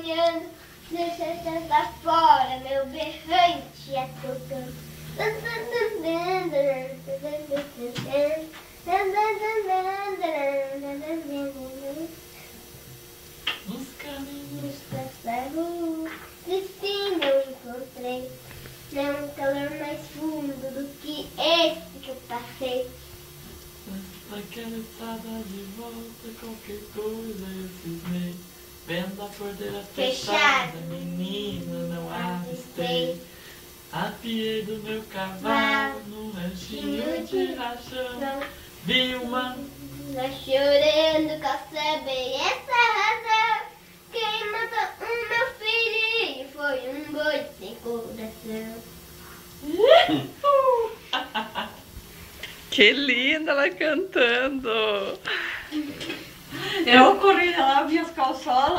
ganhando. Deixa lá fora, meu berrante é tocando. Os caminhos Dessa rua, destino eu encontrei. Não um calor mais fundo do que esse que eu passei. naquela estrada de volta, qualquer coisa eu cismei. Vendo a porteira fechada, menina, não avistei. Apiei do meu cavalo num ranchinho de rachão. Vi uma Chorando, calça bem essa razão. Quem matou o meu filho foi um boi sem coração. Que linda ela cantando! Eu corri lá, vi as calçolas.